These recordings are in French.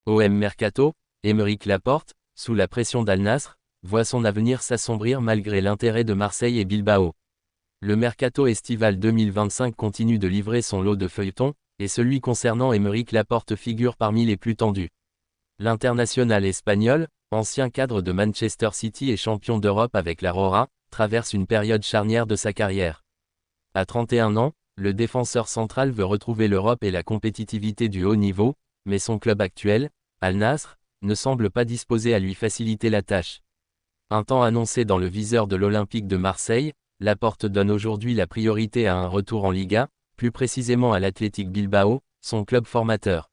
OM Mercato, Aymeric Laporte, sous la pression d'Al Nasr, voit son avenir s'assombrir malgré l'intérêt de Marseille et Bilbao. Le mercato estival 2025 continue de livrer son lot de feuilletons, et celui concernant Aymeric Laporte figure parmi les plus tendus. L'international espagnol, ancien cadre de Manchester City et champion d'Europe avec la Rora, traverse une période charnière de sa carrière. À 31 ans, le défenseur central veut retrouver l'Europe et la compétitivité du haut niveau, mais son club actuel, Al Nasr, ne semble pas disposé à lui faciliter la tâche. Un temps annoncé dans le viseur de l'Olympique de Marseille, Laporte donne aujourd'hui la priorité à un retour en Liga, plus précisément à l'Athletic Bilbao, son club formateur.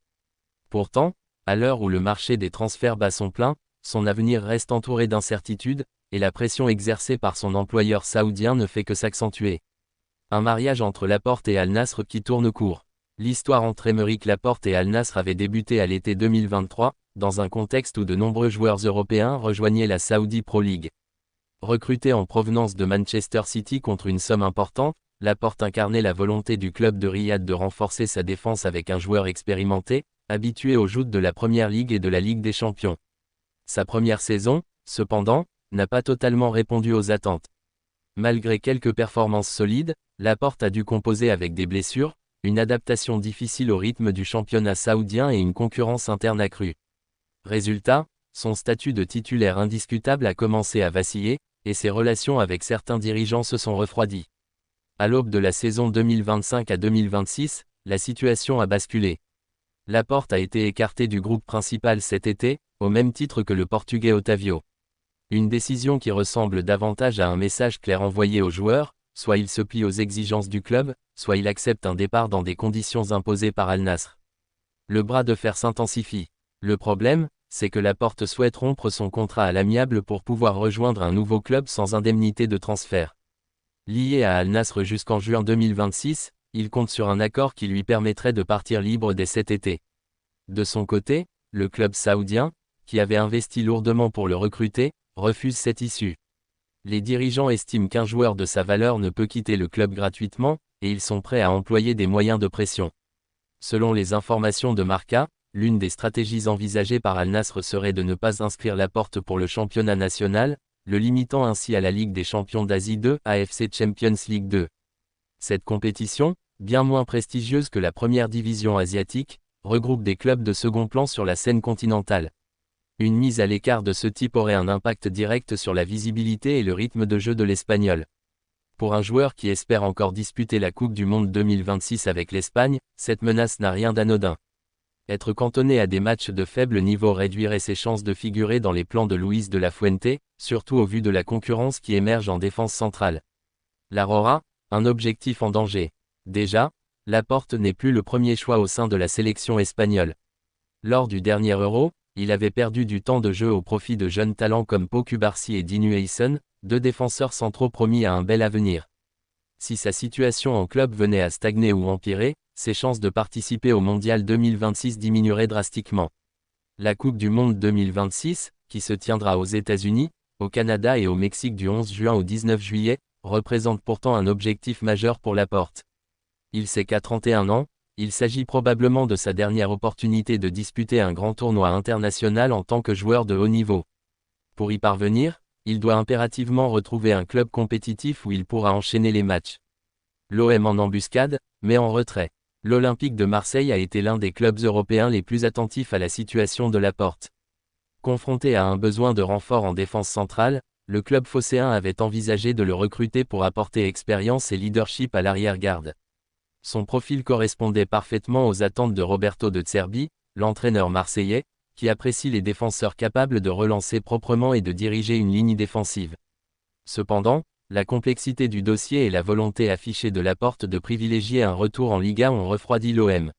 Pourtant, à l'heure où le marché des transferts bat son plein, son avenir reste entouré d'incertitudes, et la pression exercée par son employeur saoudien ne fait que s'accentuer. Un mariage entre Laporte et Al Nasr qui tourne court. L'histoire entre Aymeric Laporte et Al Nasr avait débuté à l'été 2023, dans un contexte où de nombreux joueurs européens rejoignaient la Saudi Pro League. Recruté en provenance de Manchester City contre une somme importante, Laporte incarnait la volonté du club de Riyad de renforcer sa défense avec un joueur expérimenté, habitué aux joutes de la Première Ligue et de la Ligue des Champions. Sa première saison, cependant, n'a pas totalement répondu aux attentes. Malgré quelques performances solides, Laporte a dû composer avec des blessures, une adaptation difficile au rythme du championnat saoudien et une concurrence interne accrue. Résultat, son statut de titulaire indiscutable a commencé à vaciller, et ses relations avec certains dirigeants se sont refroidies. À l'aube de la saison 2025 à 2026, la situation a basculé. Laporte a été écarté du groupe principal cet été, au même titre que le Portugais Otavio. Une décision qui ressemble davantage à un message clair envoyé aux joueurs, soit il se plie aux exigences du club, soit il accepte un départ dans des conditions imposées par Al Nasr. Le bras de fer s'intensifie. Le problème, c'est que Laporte souhaite rompre son contrat à l'amiable pour pouvoir rejoindre un nouveau club sans indemnité de transfert. Lié à Al Nasr jusqu'en juin 2026, il compte sur un accord qui lui permettrait de partir libre dès cet été. De son côté, le club saoudien, qui avait investi lourdement pour le recruter, refuse cette issue. Les dirigeants estiment qu'un joueur de sa valeur ne peut quitter le club gratuitement, et ils sont prêts à employer des moyens de pression. Selon les informations de Marca, l'une des stratégies envisagées par Al Nasr serait de ne pas inscrire Laporte pour le championnat national, le limitant ainsi à la Ligue des champions d'Asie 2, AFC Champions League 2. Cette compétition, bien moins prestigieuse que la première division asiatique, regroupe des clubs de second plan sur la scène continentale. Une mise à l'écart de ce type aurait un impact direct sur la visibilité et le rythme de jeu de l'Espagnol. Pour un joueur qui espère encore disputer la Coupe du Monde 2026 avec l'Espagne, cette menace n'a rien d'anodin. Être cantonné à des matchs de faible niveau réduirait ses chances de figurer dans les plans de Luis de la Fuente, surtout au vu de la concurrence qui émerge en défense centrale. La Rora, un objectif en danger. Déjà, Laporte n'est plus le premier choix au sein de la sélection espagnole. Lors du dernier Euro, il avait perdu du temps de jeu au profit de jeunes talents comme Pau Cubarsí et Dinu Eyson, deux défenseurs centraux promis à un bel avenir. Si sa situation en club venait à stagner ou empirer, ses chances de participer au Mondial 2026 diminueraient drastiquement. La Coupe du Monde 2026, qui se tiendra aux États-Unis, au Canada et au Mexique du 11 juin au 19 juillet, représente pourtant un objectif majeur pour Laporte. Il sait qu'à 31 ans, il s'agit probablement de sa dernière opportunité de disputer un grand tournoi international en tant que joueur de haut niveau. Pour y parvenir, il doit impérativement retrouver un club compétitif où il pourra enchaîner les matchs. L'OM en embuscade, mais en retrait. L'Olympique de Marseille a été l'un des clubs européens les plus attentifs à la situation de Laporte. Confronté à un besoin de renfort en défense centrale, le club phocéen avait envisagé de le recruter pour apporter expérience et leadership à l'arrière-garde. Son profil correspondait parfaitement aux attentes de Roberto De Zerbi, l'entraîneur marseillais, qui apprécie les défenseurs capables de relancer proprement et de diriger une ligne défensive. Cependant, la complexité du dossier et la volonté affichée de Laporte de privilégier un retour en Liga ont refroidi l'OM.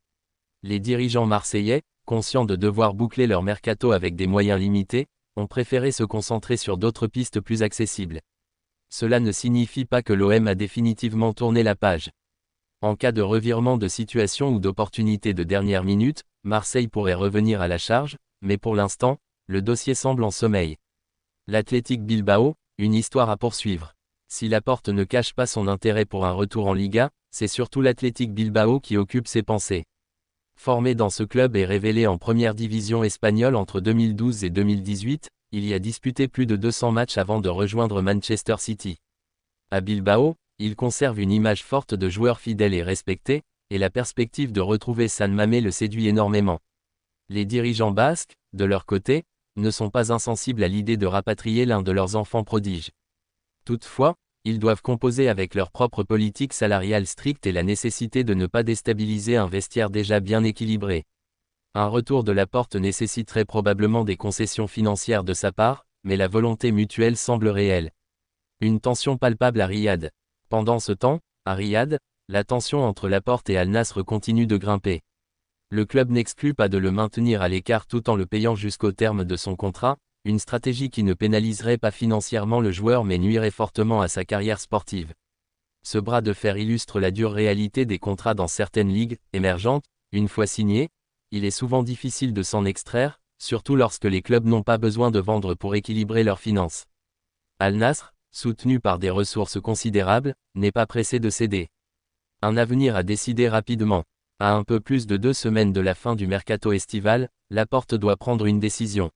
Les dirigeants marseillais, conscients de devoir boucler leur mercato avec des moyens limités, ont préféré se concentrer sur d'autres pistes plus accessibles. Cela ne signifie pas que l'OM a définitivement tourné la page. En cas de revirement de situation ou d'opportunité de dernière minute, Marseille pourrait revenir à la charge, mais pour l'instant, le dossier semble en sommeil. L'Athletic Bilbao, une histoire à poursuivre. Si Laporte ne cache pas son intérêt pour un retour en Liga, c'est surtout l'Athletic Bilbao qui occupe ses pensées. Formé dans ce club et révélé en première division espagnole entre 2012 et 2018, il y a disputé plus de 200 matchs avant de rejoindre Manchester City. À Bilbao, il conserve une image forte de joueur fidèle et respecté, et la perspective de retrouver San Mamés le séduit énormément. Les dirigeants basques, de leur côté, ne sont pas insensibles à l'idée de rapatrier l'un de leurs enfants prodiges. Toutefois, ils doivent composer avec leur propre politique salariale stricte et la nécessité de ne pas déstabiliser un vestiaire déjà bien équilibré. Un retour de Laporte nécessiterait probablement des concessions financières de sa part, mais la volonté mutuelle semble réelle. Une tension palpable à Riyad. Pendant ce temps, à Riyad, la tension entre Laporte et Al Nasr continue de grimper. Le club n'exclut pas de le maintenir à l'écart tout en le payant jusqu'au terme de son contrat, une stratégie qui ne pénaliserait pas financièrement le joueur mais nuirait fortement à sa carrière sportive. Ce bras de fer illustre la dure réalité des contrats dans certaines ligues émergentes. Une fois signé, il est souvent difficile de s'en extraire, surtout lorsque les clubs n'ont pas besoin de vendre pour équilibrer leurs finances. Al Nasr, soutenu par des ressources considérables, n'est pas pressé de céder. Un avenir à décider rapidement. À un peu plus de 2 semaines de la fin du mercato estival, Laporte doit prendre une décision.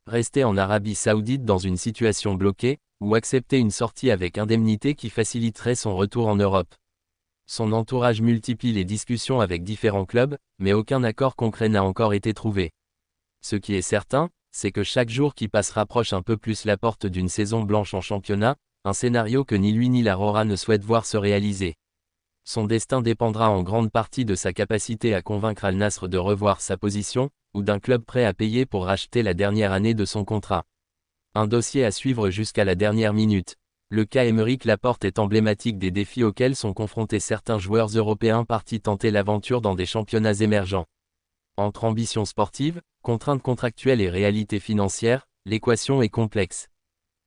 Rester en Arabie Saoudite dans une situation bloquée, ou accepter une sortie avec indemnité qui faciliterait son retour en Europe. Son entourage multiplie les discussions avec différents clubs, mais aucun accord concret n'a encore été trouvé. Ce qui est certain, c'est que chaque jour qui passe rapproche un peu plus Laporte d'une saison blanche en championnat, un scénario que ni lui ni la Rora ne souhaitent voir se réaliser. Son destin dépendra en grande partie de sa capacité à convaincre Al Nasr de revoir sa position, ou d'un club prêt à payer pour racheter la dernière année de son contrat. Un dossier à suivre jusqu'à la dernière minute. Le cas Aymeric Laporte est emblématique des défis auxquels sont confrontés certains joueurs européens partis tenter l'aventure dans des championnats émergents. Entre ambition sportive, contraintes contractuelles et réalité financière, l'équation est complexe.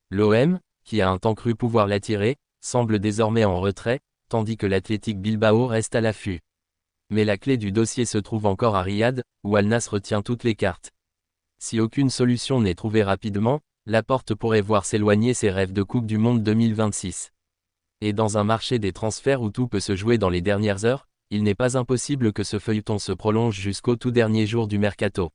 L'OM, qui a un temps cru pouvoir l'attirer, semble désormais en retrait, tandis que l'Athletic Bilbao reste à l'affût. Mais la clé du dossier se trouve encore à Riyad, où Al Nasr retient toutes les cartes. Si aucune solution n'est trouvée rapidement, Laporte pourrait voir s'éloigner ses rêves de Coupe du Monde 2026. Et dans un marché des transferts où tout peut se jouer dans les dernières heures, il n'est pas impossible que ce feuilleton se prolonge jusqu'au tout dernier jour du mercato.